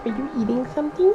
Are you eating something?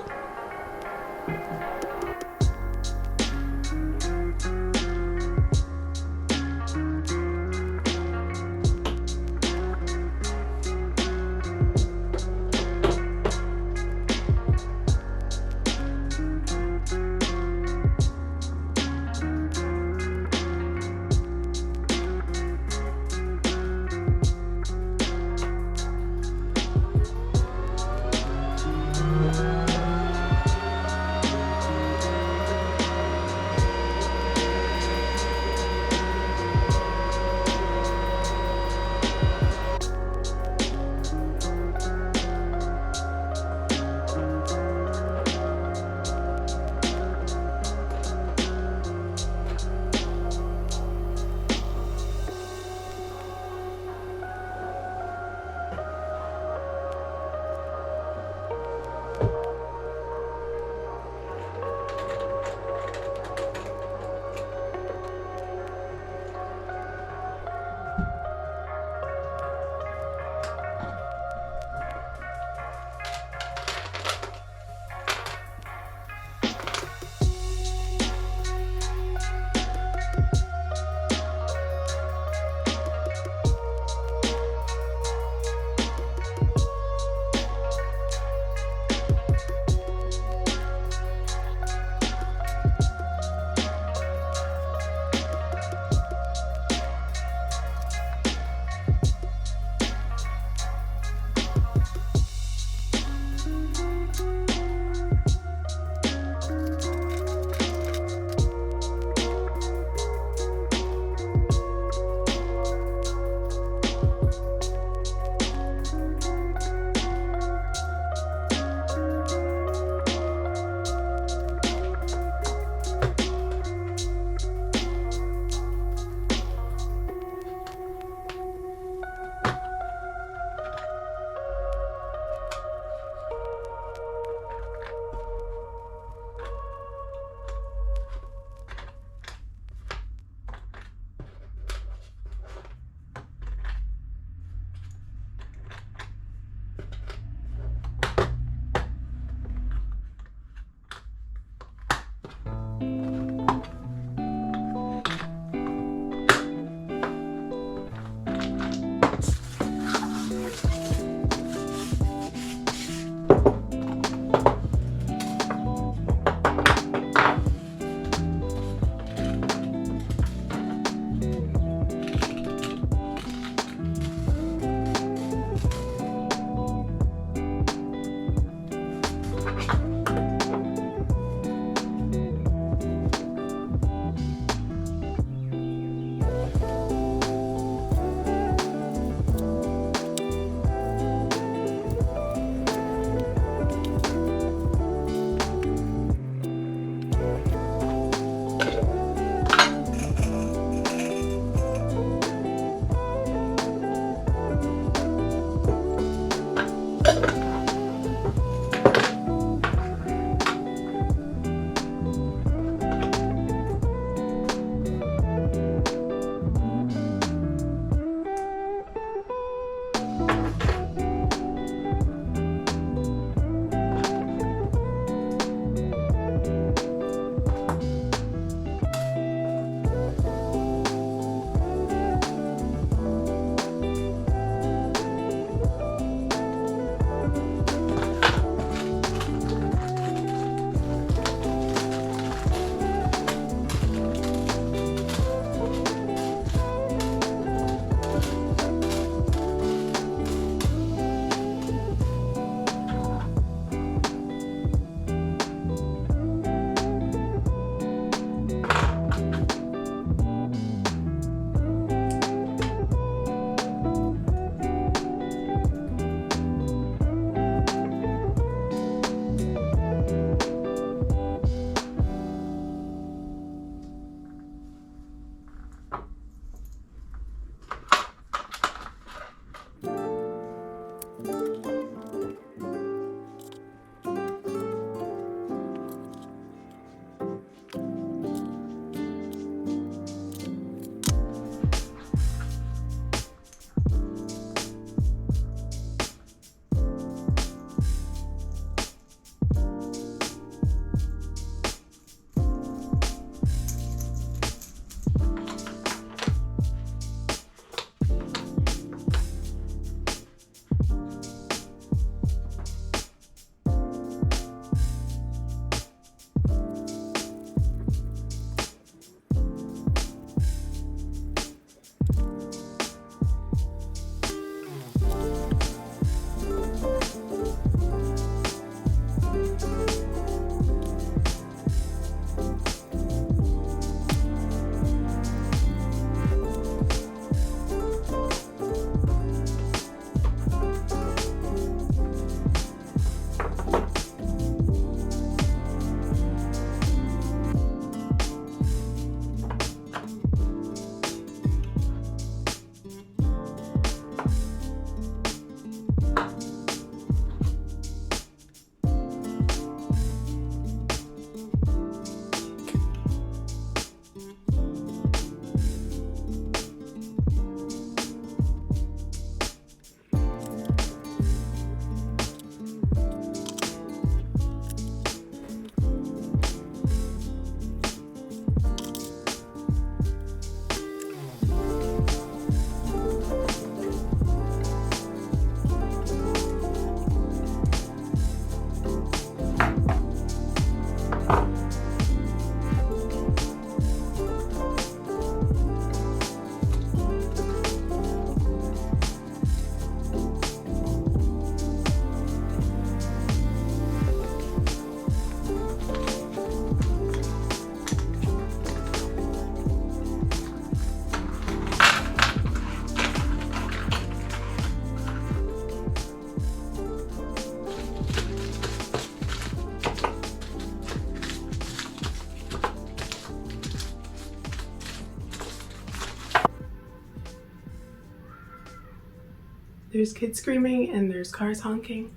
There's kids screaming and there's cars honking.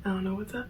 I don't know what's up.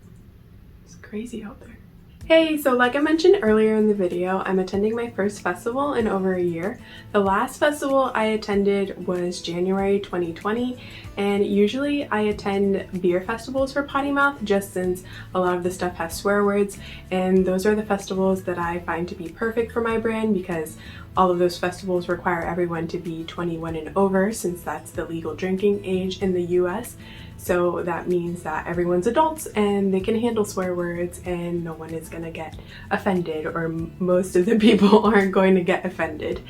It's crazy out there. Hey, so like I mentioned earlier in the video, I'm attending my first festival in over a year. The last festival I attended was January 2020, and usually I attend beer festivals for Potty Mouth just since a lot of the stuff has swear words, and those are the festivals that I find to be perfect for my brand because all of those festivals require everyone to be 21 and over since that's the legal drinking age in the US. So that means that everyone's adults and they can handle swear words and no one is gonna get offended, or most of the people aren't going to get offended.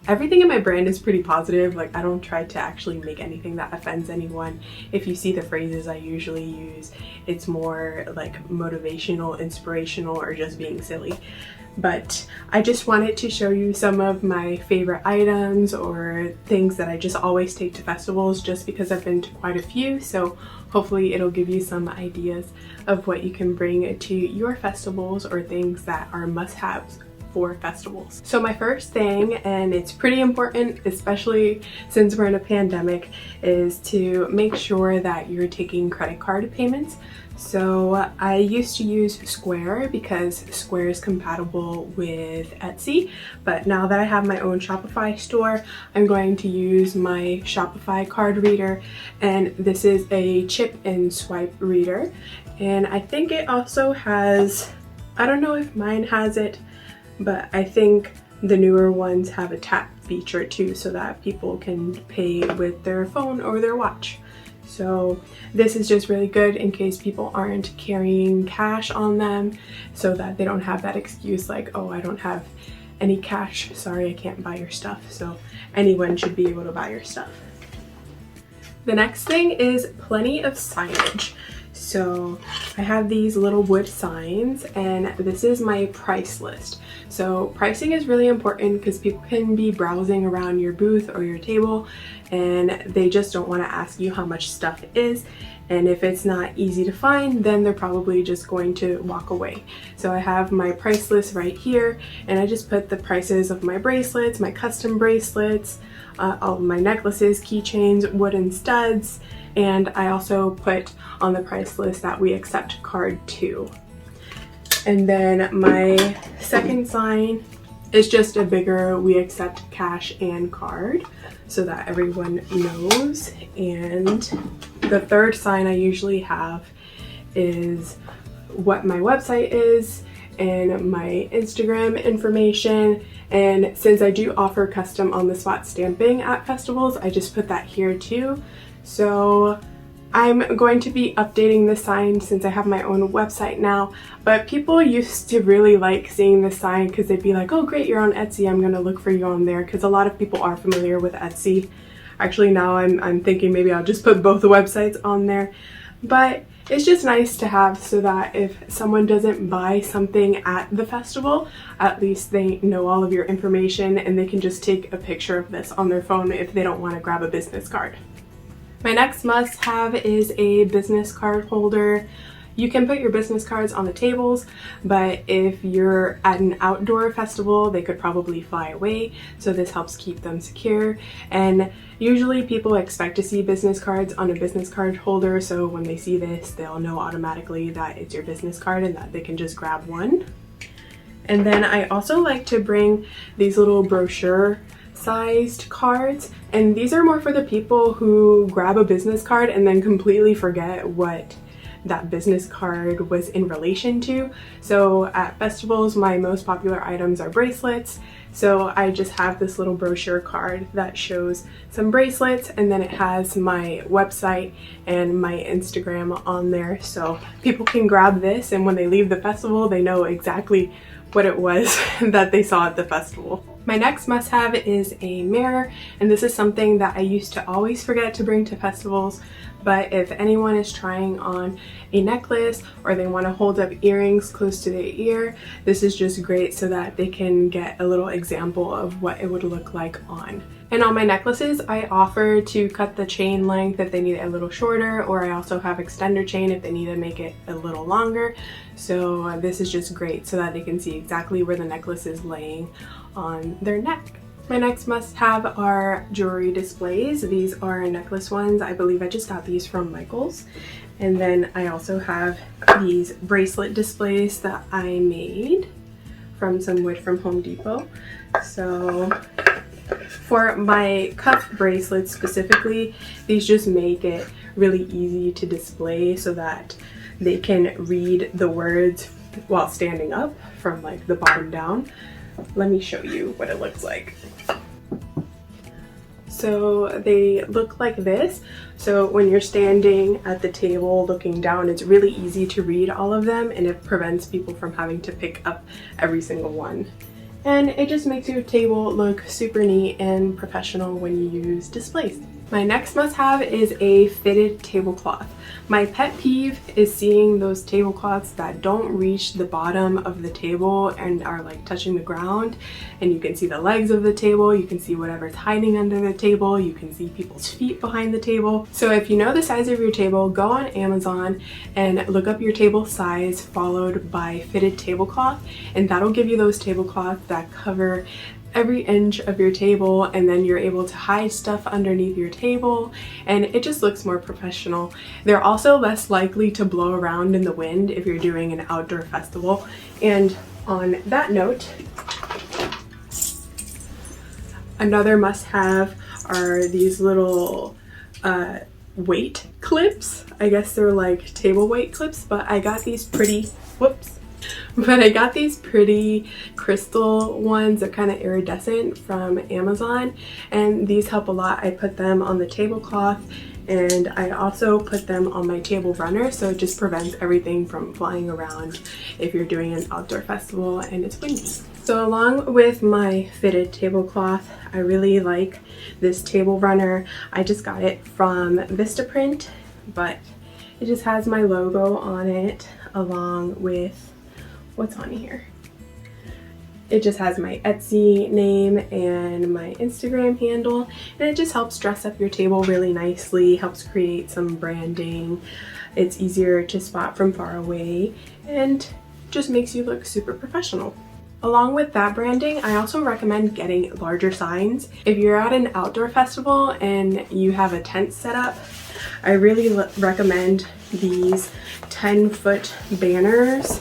Everything in my brand is pretty positive. Like, I don't try to actually make anything that offends anyone. If you see the phrases I usually use, it's more like motivational, inspirational, or just being silly. But I just wanted to show you some of my favorite items or things that I just always take to festivals just because I've been to quite a few. So hopefully it'll give you some ideas of what you can bring to your festivals or things that are must-haves for festivals. So my first thing, and it's pretty important, especially since we're in a pandemic, is to make sure that you're taking credit card payments. So I used to use Square because Square is compatible with Etsy, but now that I have my own Shopify store, I'm going to use my Shopify card reader, and this is a chip and swipe reader. And I think it also has, I don't know if mine has it, but I think the newer ones have a tap feature too so that people can pay with their phone or their watch. So this is just really good in case people aren't carrying cash on them, so that they don't have that excuse like, oh, I don't have any cash, sorry, I can't buy your stuff. So anyone should be able to buy your stuff. The next thing is plenty of signage. So I have these little wood signs, and this is my price list. So pricing is really important because people can be browsing around your booth or your table and they just don't want to ask you how much stuff is. And if it's not easy to find, then they're probably just going to walk away. So I have my price list right here, and I just put the prices of my bracelets, my custom bracelets, all of my necklaces, keychains, wooden studs, and I also put on the price list that we accept card too. And then my second sign is just a bigger we accept cash and card so that everyone knows. And the third sign I usually have is what my website is and my Instagram information. And since I do offer custom on-the-spot stamping at festivals, I just put that here too. So I'm going to be updating the sign since I have my own website now, but people used to really like seeing the sign because they'd be like, oh great, you're on Etsy, I'm gonna look for you on there, because a lot of people are familiar with Etsy. Actually now I'm thinking maybe I'll just put both the websites on there, but it's just nice to have so that if someone doesn't buy something at the festival, at least they know all of your information and they can just take a picture of this on their phone if they don't want to grab a business card. My next must-have is a business card holder. You can put your business cards on the tables, but if you're at an outdoor festival, they could probably fly away, so this helps keep them secure. And usually people expect to see business cards on a business card holder, so when they see this, they'll know automatically that it's your business card and that they can just grab one. And then I also like to bring these little brochure sized cards, and these are more for the people who grab a business card and then completely forget what that business card was in relation to. So at festivals, my most popular items are bracelets, so I just have this little brochure card that shows some bracelets, and then it has my website and my Instagram on there, so people can grab this and when they leave the festival they know exactly what it was that they saw at the festival. My next must-have is a mirror, and this is something that I used to always forget to bring to festivals, but if anyone is trying on a necklace or they want to hold up earrings close to their ear, this is just great so that they can get a little example of what it would look like on. And on my necklaces, I offer to cut the chain length if they need it a little shorter, or I also have extender chain if they need to make it a little longer. So this is just great so that they can see exactly where the necklace is laying on their neck. My next must-have are jewelry displays. These are necklace ones. I believe I just got these from Michael's. And then I also have these bracelet displays that I made from some wood from Home Depot. So for my cuff bracelets specifically, these just make it really easy to display so that they can read the words while standing up from like the bottom down. Let me show you what it looks like. So they look like this. So when you're standing at the table looking down, it's really easy to read all of them, and it prevents people from having to pick up every single one. And it just makes your table look super neat and professional when you use displays. My next must-have is a fitted tablecloth. My pet peeve is seeing those tablecloths that don't reach the bottom of the table and are like touching the ground, and you can see the legs of the table, you can see whatever's hiding under the table, you can see people's feet behind the table. So if you know the size of your table, go on Amazon and look up your table size followed by fitted tablecloth, and that'll give you those tablecloths that cover every inch of your table, and then you're able to hide stuff underneath your table, and it just looks more professional. They're also less likely to blow around in the wind if you're doing an outdoor festival. And on that note, another must-have are these little weight clips. I guess they're like table weight clips, but I got these pretty, but I got these pretty crystal ones. They're kind of iridescent from Amazon, and these help a lot. I put them on the tablecloth, and I also put them on my table runner, so it just prevents everything from flying around if you're doing an outdoor festival and it's windy. So along with my fitted tablecloth, I really like this table runner. I just got it from Vistaprint, but it just has my logo on it along with what's on here. It just has my Etsy name and my Instagram handle, and it just helps dress up your table really nicely, helps create some branding. It's easier to spot from far away and just makes you look super professional. Along with that branding, I also recommend getting larger signs. If you're at an outdoor festival and you have a tent set up, I really recommend these 10-foot banners.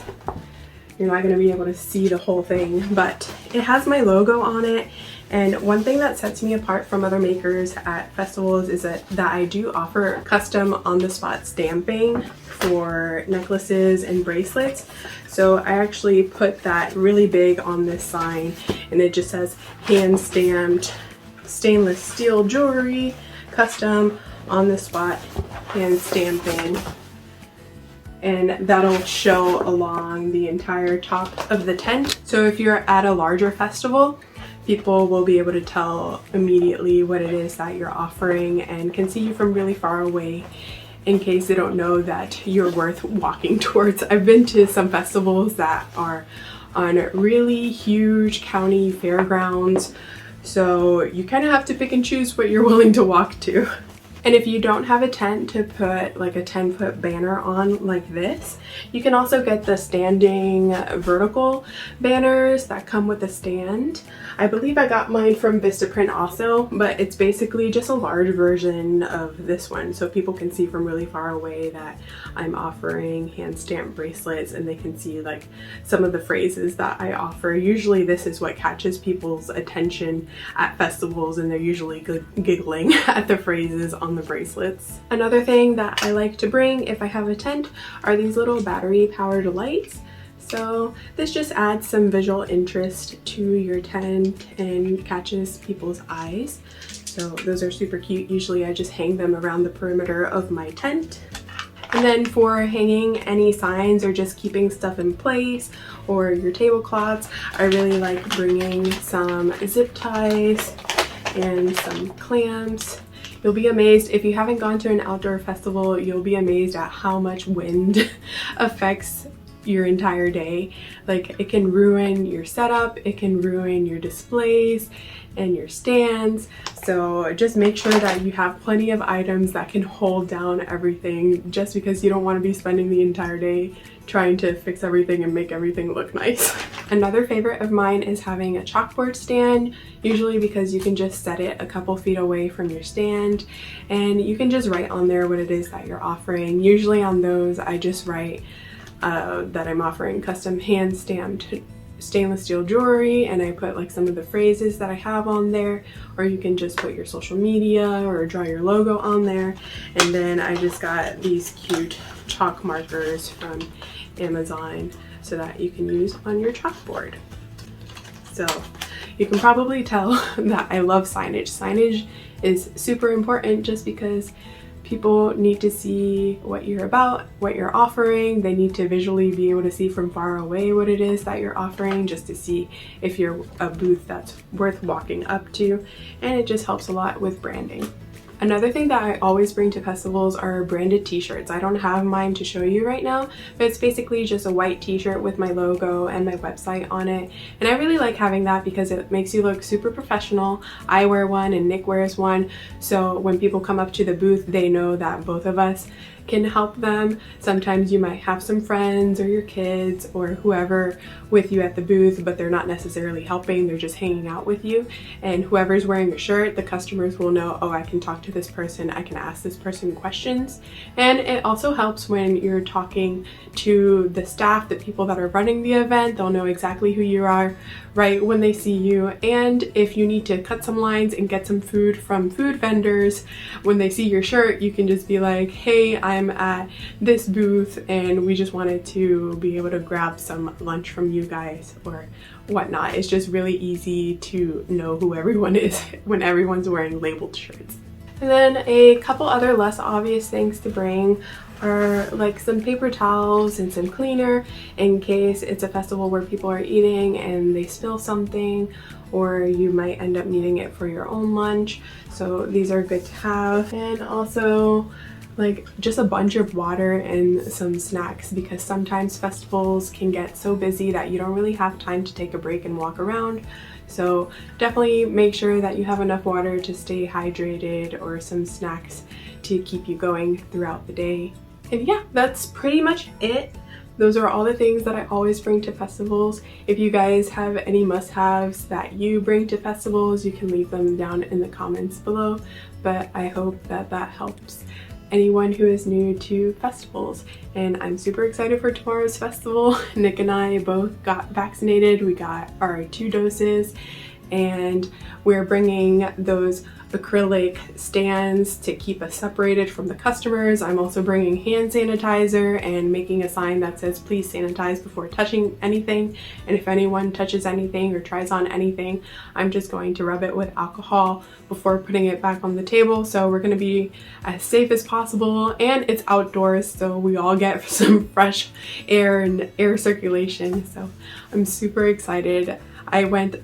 You're not going to be able to see the whole thing, but it has my logo on it. And one thing that sets me apart from other makers at festivals is that I do offer custom on-the-spot stamping for necklaces and bracelets. So I actually put that really big on this sign, and it just says hand-stamped stainless steel jewelry, custom on-the-spot hand stamping. And that'll show along the entire top of the tent. So if you're at a larger festival, people will be able to tell immediately what it is that you're offering and can see you from really far away in case they don't know that you're worth walking towards. I've been to some festivals that are on really huge county fairgrounds, so you kind of have to pick and choose what you're willing to walk to. And if you don't have a tent to put like a 10-foot banner on like this, you can also get the standing vertical banners that come with a stand. I believe I got mine from Vistaprint also, but it's basically just a large version of this one, so people can see from really far away that I'm offering hand stamped bracelets, and they can see like some of the phrases that I offer. Usually this is what catches people's attention at festivals, and they're usually giggling at the phrases on the bracelets. Another thing that I like to bring if I have a tent are these little battery powered lights. So this just adds some visual interest to your tent and catches people's eyes. So those are super cute. Usually I just hang them around the perimeter of my tent. And then for hanging any signs or just keeping stuff in place or your tablecloths, I really like bringing some zip ties and some clamps. You'll be amazed, if you haven't gone to an outdoor festival, you'll be amazed at how much wind affects your entire day. Like, it can ruin your setup, it can ruin your displays and your stands. So just make sure that you have plenty of items that can hold down everything, just because you don't want to be spending the entire day trying to fix everything and make everything look nice. Another favorite of mine is having a chalkboard stand, usually because you can just set it a couple feet away from your stand and you can just write on there what it is that you're offering. Usually on those I just write that I'm offering custom hand stamped stainless steel jewelry, and I put like some of the phrases that I have on there, or you can just put your social media or draw your logo on there. And then I just got these cute chalk markers from Amazon so that you can use on your chalkboard. So you can probably tell that I love signage. Signage is super important just because people need to see what you're about, what you're offering. They need to visually be able to see from far away what it is that you're offering, just to see if you're a booth that's worth walking up to, and it just helps a lot with branding. Another thing that I always bring to festivals are branded t-shirts. I don't have mine to show you right now, but it's basically just a white t-shirt with my logo and my website on it. And I really like having that because it makes you look super professional. I wear one and Nick wears one, so when people come up to the booth, they know that both of us can help them. Sometimes you might have some friends or your kids or whoever with you at the booth, but they're not necessarily helping, they're just hanging out with you. And whoever's wearing a shirt, the customers will know, oh, I can talk to this person, I can ask this person questions. And it also helps when you're talking to the staff, the people that are running the event, they'll know exactly who you are right when they see you. And if you need to cut some lines and get some food from food vendors, when they see your shirt, you can just be like, hey, I'm at this booth and we just wanted to be able to grab some lunch from you guys or whatnot. It's just really easy to know who everyone is when everyone's wearing labeled shirts. And then a couple other less obvious things to bring are like some paper towels and some cleaner in case it's a festival where people are eating and they spill something, or you might end up needing it for your own lunch. So these are good to have. And also like just a bunch of water and some snacks, because sometimes festivals can get so busy that you don't really have time to take a break and walk around. So definitely make sure that you have enough water to stay hydrated, or some snacks to keep you going throughout the day. And yeah, that's pretty much it. Those are all the things that I always bring to festivals. If you guys have any must-haves that you bring to festivals, you can leave them down in the comments below. But I hope that that helps anyone who is new to festivals. And I'm super excited for tomorrow's festival. Nick and I both got vaccinated. We got our 2 doses, and we're bringing those acrylic stands to keep us separated from the customers. I'm also bringing hand sanitizer and making a sign that says please sanitize before touching anything, and if anyone touches anything or tries on anything, I'm just going to rub it with alcohol before putting it back on the table. So we're going to be as safe as possible, and it's outdoors, so we all get some fresh air and air circulation. So I'm super excited. I went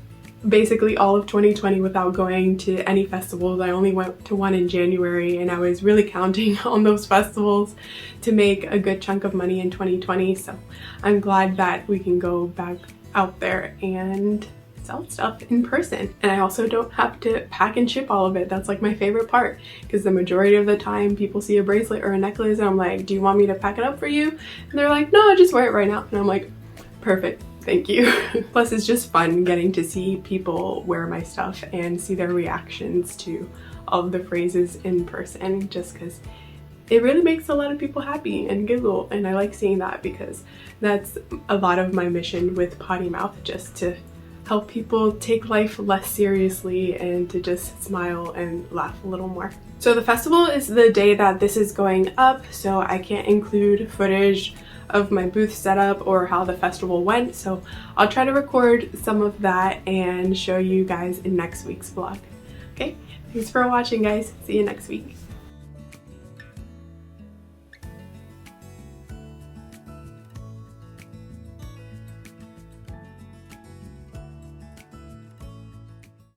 basically all of 2020 without going to any festivals. I only went to one in January, and I was really counting on those festivals to make a good chunk of money in 2020. So I'm glad that we can go back out there and sell stuff in person. And I also don't have to pack and ship all of it. That's like my favorite part, because the majority of the time people see a bracelet or a necklace and I'm like, do you want me to pack it up for you? And they're like, no, just wear it right now. And I'm like, perfect. Thank you. Plus, it's just fun getting to see people wear my stuff and see their reactions to all of the phrases in person, just because it really makes a lot of people happy and giggle, and I like seeing that because that's a lot of my mission with Potty Mouth, just to help people take life less seriously and to just smile and laugh a little more. So the festival is the day that this is going up, so I can't include footage of my booth setup or how the festival went, so I'll try to record some of that and show you guys in next week's vlog. Okay, thanks for watching, guys. See you next week.